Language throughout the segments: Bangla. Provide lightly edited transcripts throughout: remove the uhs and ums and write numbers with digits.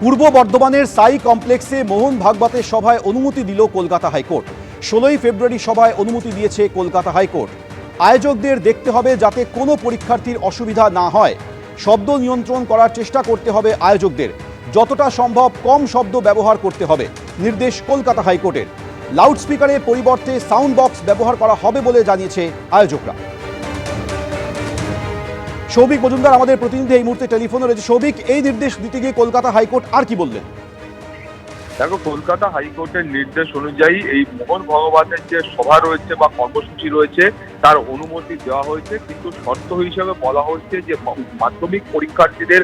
পূর্ব বর্ধমানের সাই কমপ্লেক্সে মোহন ভাগবতের সভায় অনুমতি দিল কলকাতা হাইকোর্ট। 16ই ফেব্রুয়ারি সভায় অনুমতি দিয়েছে কলকাতা হাইকোর্ট। আয়োজকদের দেখতে হবে যাতে কোনো পরীক্ষার্থীর অসুবিধা না হয়। শব্দ নিয়ন্ত্রণ করার চেষ্টা করতে হবে আয়োজকদের। যতটা সম্ভব কম শব্দ ব্যবহার করতে হবে, নির্দেশ কলকাতা হাইকোর্টের। লাউডস্পিকারের পরিবর্তে সাউন্ড বক্স ব্যবহার করা হবে বলে জানিয়েছে আয়োজকরা। সৌভিক মজুমদার আমাদের প্রতিনিধি এই মুহূর্তে টেলিফোনে রয়েছে। সৌভিক, এই নির্দেশ দিতে গিয়ে কলকাতা হাইকোর্ট আর কি বললেন? দেখো, কলকাতা হাইকোর্টের নির্দেশ অনুযায়ী এই মোহন ভাগবতের যে সভা রয়েছে বা কর্মসূচি রয়েছে তার অনুমতি দেওয়া হয়েছে, কিন্তু শর্ত হিসেবে বলা হয়েছে যে মাধ্যমিক পরীক্ষার্থীদের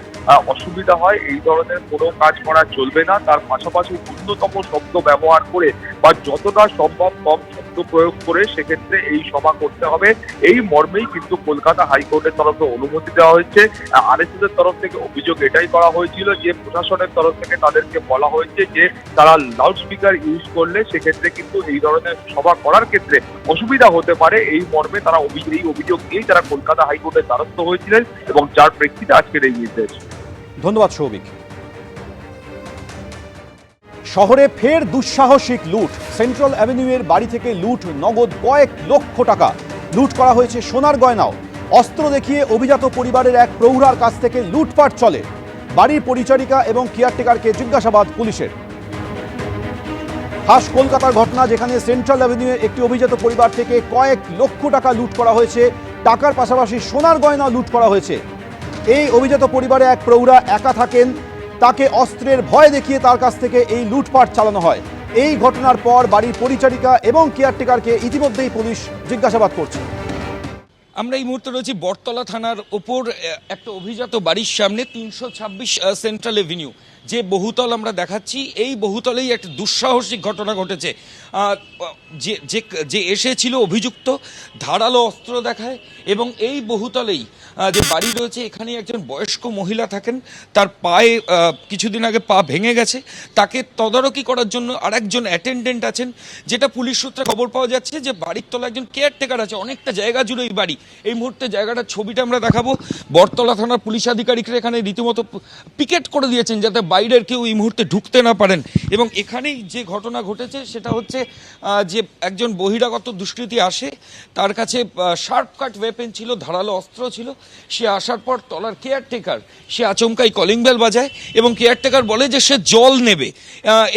অসুবিধা হয় এই ধরনের কোনো কাজ করা চলবে না। তার পাশাপাশি ন্যূনতম শব্দ ব্যবহার করে বা যতটা সম্ভব কম শব্দ প্রয়োগ করে সেক্ষেত্রে এই সভা করতে হবে। এই মর্মেই কিন্তু কলকাতা হাইকোর্টের তরফে অনুমতি দেওয়া হয়েছে। আরএসএস এর তরফ থেকে অভিযোগ এটাই করা হয়েছিল যে প্রশাসনের তরফ থেকে তাদেরকে বলা হয়েছে যে তারা লাউডস্পিকার ইউজ করলে সেক্ষেত্রে কিন্তু এই ধরনের সভা করার ক্ষেত্রে অসুবিধা হতে পারে। এই মর্মে তারা এই অভিযোগ নিয়েই তারা কলকাতা হাইকোর্টের দ্বারস্থ হয়েছিলেন এবং যার প্রেক্ষিতে আজকের এই নির্দেশ। ধন্যবাদ সৌভিক। শহরে ফের দুঃসাহসিক লুট। সেন্ট্রাল অ্যাভিনিউয়ের বাড়ি থেকে লুট, নগদ কয়েক লক্ষ টাকা লুট করা হয়েছে। সোনার গয়নাও। অস্ত্র দেখিয়ে অভিজাত পরিবারের এক প্রৌঢ়ার কাছ থেকে লুটপাট চলে। বাড়ির পরিচারিকা এবং কেয়ারটেকারকে জিজ্ঞাসাবাদ পুলিশের। খাস কলকাতার ঘটনা, যেখানে সেন্ট্রাল অ্যাভিনিউয়ের একটি অভিজাত পরিবার থেকে কয়েক লক্ষ টাকা লুট করা হয়েছে। টাকার পাশাপাশি সোনার গয়না লুট করা হয়েছে। এই অভিজাত পরিবারে এক প্রৌঢ়া একা থাকেন। তাকে অস্ত্রের ভয় দেখিয়ে তার কাছ থেকে এই লুটপাট চালানো হয়। এই ঘটনার পর বাড়ির পরিচারিকা এবং কেয়ারটেকারকে ইতিমধ্যেই পুলিশ জিজ্ঞাসাবাদ করছে। আমরা এই মুহূর্তে রয়েছি বটতলা থানার ওপর একটা অভিজাত বাড়ির সামনে, 326 সেন্ট্রাল এভিনিউ যে বহুতল আমরা দেখাচ্ছি। এই বহুতলেই একটা দুঃসাহসিক ঘটনা ঘটেছে। যে এসেছিল অভিযুক্ত ধারালো অস্ত্র দেখায় এবং এই বহুতলেই যে বাড়ি রয়েছে এখানে একজন বয়স্ক মহিলা থাকেন। তার পায়ে কিছুদিন আগে পা ভেঙে গেছে। তাকে তদারকি করার জন্য আরেকজন অ্যাটেন্ডেন্ট আছেন। যেটা পুলিশ সূত্রে খবর পাওয়া যাচ্ছে যে বাড়ির তলায় একজন কেয়ারটেকার আছে। অনেকটা জায়গা জুড়ে এই বাড়ি। এই মুহূর্তে জায়গাটার ছবিটা আমরা দেখাবো। বটতলা থানার পুলিশ আধিকারিকরা এখানে রীতিমতো পিকেট করে দিয়েছেন যাতে বাইরের কেউ এই মুহূর্তে ঢুকতে না পারেন। এবং এখানেই যে ঘটনা ঘটেছে সেটা হচ্ছে যে একজন বহিরাগত দুষ্কৃতী আসে, তার কাছে শার্প কাট ওয়েপেন ছিল, ধারালো অস্ত্র ছিল। সে আসার পর তলার কেয়ারটেকার সে আচমকাই কলিং বেল বাজায় এবং কেয়ারটেকার বলে যে সে জল নেবে।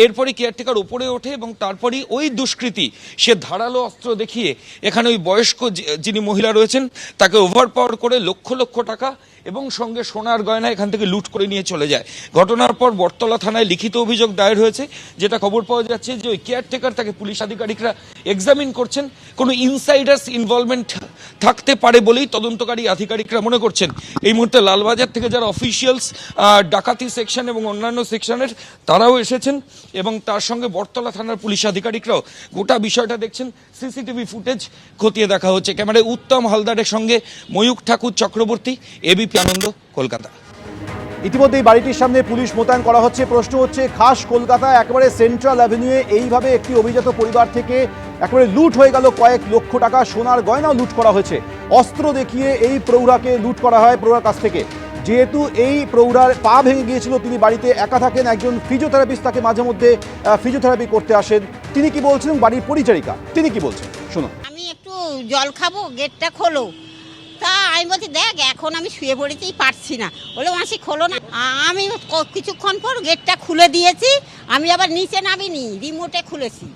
এরপরে কেয়ারটেকার উপরে ওঠে এবং তারপরেই ওই দুষ্কৃতী সে ধারালো অস্ত্র দেখিয়ে এখানে ওই বয়স্ক যিনি মহিলা রয়েছেন তাকে ওভারপাওয়ার করে লক্ষ লক্ষ টাকা এবং সঙ্গে সোনার গয়না এখান থেকে লুট করে নিয়ে চলে যায়। ঘটনার পর বটতলা থানায় লিখিত অভিযোগ দায়ের হয়েছে। যেটা খবর পাওয়া যাচ্ছে যে ওই কেয়ারটেকার তাকে পুলিশ আধিকারিকরা এক্সামিন করছেন। কোনো ইনসাইডার্স ইনভলভমেন্ট থাকতে পারে বলেই তদন্তকারী আধিকারিকরা মনে করছেন। এই মুহূর্তে লালবাজার থেকে যারা অফিসিয়ালস ডাকাতি সেকশন এবং অন্যান্য সেকশনের তারাও এসেছেন এবং তার সঙ্গে বটতলা থানার পুলিশ আধিকারিকরাও গোটা বিষয়টা দেখছেন। সিসিটিভি ফুটেজ খতিয়ে দেখা হচ্ছে। ক্যামেরায় উত্তম হালদারের সঙ্গে ময়ূক ঠাকুর চক্রবর্তী, এবিপি আনন্দ, কলকাতা। ইতিমধ্যেই বাড়িটির সামনে পুলিশ মোতায়েন করা হচ্ছে। প্রশ্ন হচ্ছে, খাস কলকাতা একেবারে সেন্ট্রাল অ্যাভিনিউয়ে এইভাবে একটি অভিজাত পরিবার থেকে একেবারে লুট হয়ে গেল, কয়েক লক্ষ টাকা সোনার গয়নাও লুট করা হয়েছে। অস্ত্র দেখিয়ে এই প্রৌঢ়াকে লুট করা হয় প্রৌঢ়ার কাছ থেকে। যেহেতু এই প্রৌঢ়ার পা ভেঙে গিয়েছিল, তিনি বাড়িতে একা থাকেন। একজন ফিজিওথেরাপিস্ট তাকে মাঝে মধ্যে ফিজিওথেরাপি করতে আসেন। তিনি কি বলছেন, বাড়ির পরিচারিকা তিনি কি বলছেন শুনুন। আমি একটু জল খাবো, গেটটা খোলো। তা আমি বলছি, দেখ এখন আমি শুয়ে পড়েছি, পারছি না। বলে মাসি খোলো না। আমি কিছুক্ষণ পর গেটটা খুলে দিয়েছি। আমি আবার নিচে নামিনি, রিমোটে খুলেছি।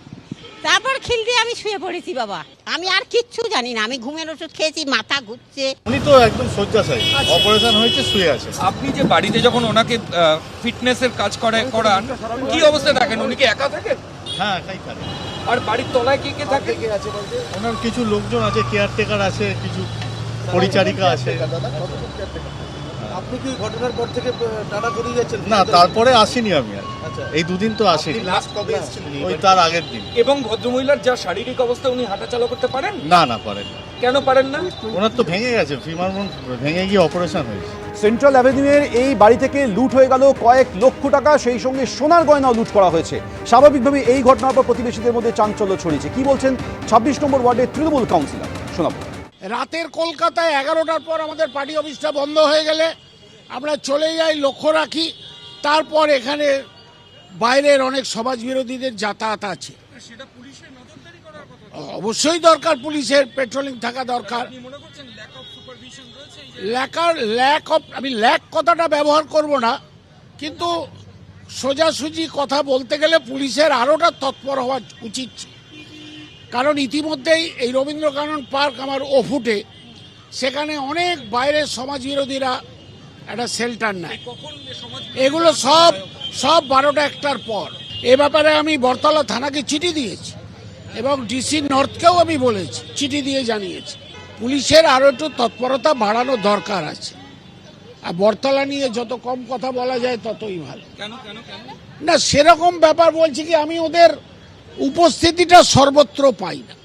তারপর খিল দিয়ে আমি শুয়ে পড়েছি। বাবা, আমি আর কিচ্ছু জানি না। আমি ঘুমের ওষুধ খেয়েছি, মাথা ঘুরছে। উনি তো একদম শয্যাশায়ী, অপারেশন হয়েছে, শুয়ে আছে। আপনি যে বাড়িতে যখন ওনাকে ফিটনেসের কাজ করান কি অবস্থা থাকেন? উনি কি একা থাকেন? হ্যাঁ, একাই থাকে। আর বাড়ির তলায় কে কে থাকে? ওনার কিছু লোকজন আছে, কেয়ারটেকার আছে, কিছু পরিচারিকা আছে। আপনি কি ঘটনার পর থেকে টানা করে যাচ্ছেন? না, তারপরে আসিনি আমি আর। এই দুদিন তো আসিনি। লাস্ট কবে এসেছিলেন? ওই তার আগের দিন। এবং ভদ্রমহিলার যা শারীরিক অবস্থা, উনি হাঁটাচলা করতে পারেন? না না, পারেন। কেন পারেন না? ওনার তো ভেঙে গেছে, ফিমার বোন ভেঙে গিয়ে অপারেশন হয়েছে। সেন্ট্রাল অ্যাভিনিউয়ের এই বাড়ি থেকে লুট হয়ে গেল কয়েক লক্ষ টাকা, সেই সঙ্গে সোনার গয়নাও লুট করা হয়েছে। স্বাভাবিকভাবে এই ঘটনার পর প্রতিবেশীদের মধ্যে চাঞ্চল্য ছড়িয়েছে। কি বলছেন 26 নম্বর ওয়ার্ডের তৃণমূল কাউন্সিলর, শোনাবো। রাতের কলকাতায় 11টার পর আমাদের পার্টি অফিসটা বন্ধ হয়ে গেলে আমরা চলে যাই, লক্ষ্য রাখি তারপর এখানে বাইরের অনেক সমাজ বিরোধীদের যাতায়াত আছে। অবশ্যই দরকার, পুলিশের পেট্রোলিং থাকা দরকার। আমি ল্যাক কথাটা ব্যবহার করব না, কিন্তু সোজাসুজি কথা বলতে গেলে পুলিশের আরোটা তৎপর হওয়া উচিত। কারণ ইতিমধ্যেই এই রবীন্দ্রকানন পার্ক আমার ওফুটে, সেখানে অনেক বাইরের সমাজ বিরোধীরা একটা শেল্টার নেয়। এগুলো সব 12টা 1টার পর। এ ব্যাপারে আমি বরতলা থানাকে চিঠি দিয়েছি এবং ডিসি নর্থকেও আমি বলেছি, চিঠি দিয়ে জানিয়েছি। পুলিশের আরও একটু তৎপরতা বাড়ানো দরকার আছে। আর বরতলা নিয়ে যত কম কথা বলা যায় ততই ভালো। না, সেরকম ব্যাপার বলছি কি, আমি ওদের উপস্থিতিটা সর্বত্র পাই না।